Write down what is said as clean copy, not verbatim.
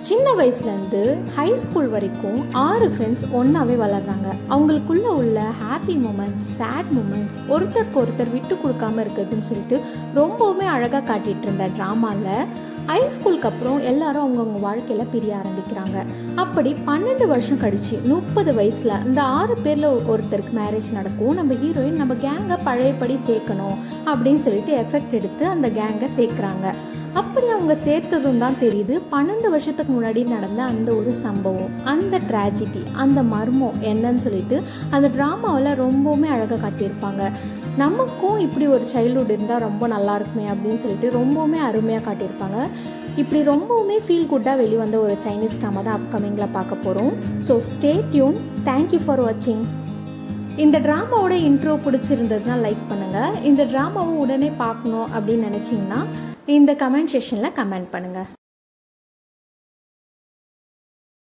சின்ன வயசுலேருந்து high school வரைக்கும் 6 ஃப்ரெண்ட்ஸ் ஒன்றாவே வளர்கிறாங்க. அவங்களுக்குள்ள உள்ள ஹாப்பி மூமெண்ட்ஸ், சேட் மூமெண்ட்ஸ், ஒருத்தருக்கு ஒருத்தர் விட்டு கொடுக்காம இருக்குதுன்னு சொல்லிட்டு ரொம்பவுமே அழகாக காட்டிகிட்டு இருந்த ட்ராமாவில் ஹை ஸ்கூலுக்கு அப்புறம் எல்லாரும் அவங்கவுங்க வாழ்க்கையில் பிரிய ஆரம்பிக்கிறாங்க. அப்படி 12 வருஷம் கழிச்சு 30 வயசில் இந்த 6 பேரில் ஒருத்தருக்கு மேரேஜ் நடக்கும். நம்ம ஹீரோயின் நம்ம கேங்கை பழையபடி சேர்க்கணும் அப்படின்னு சொல்லிட்டு எஃபெக்ட் எடுத்து அந்த கேங்கை சேர்க்குறாங்க. அப்படி அவங்க சேர்த்ததும் தான் தெரியுது 12 வருஷத்துக்கு முன்னாடி நடந்த அந்த ஒரு சம்பவம், அந்த ட்ராஜடி, அந்த மர்மம் என்னன்னு சொல்லிட்டு அந்த ட்ராமாவில் ரொம்பவுமே அழகாக காட்டியிருப்பாங்க. நமக்கும் இப்படி ஒரு சைல்ட்ஹுட் இருந்தால் ரொம்ப நல்லா இருக்குமே அப்படின்னு சொல்லிட்டு ரொம்பவுமே அருமையாக காட்டியிருப்பாங்க. இப்படி ரொம்பவுமே ஃபீல் குட்டாக வெளிவந்த ஒரு சைனீஸ் ட்ராமா தான் அப்கமிங்கில் பார்க்க போகிறோம். So stay tune. Thank you for வாட்சிங். இந்த ட்ராமாவோட இன்ட்ரோ பிடிச்சிருந்ததுன்னா லைக் பண்ணுங்கள். இந்த ட்ராமாவை உடனே பார்க்கணும் அப்படின்னு நினச்சிங்கன்னா இந்த கமெண்ட் செக்ஷனில் கமெண்ட் பண்ணுங்கள்.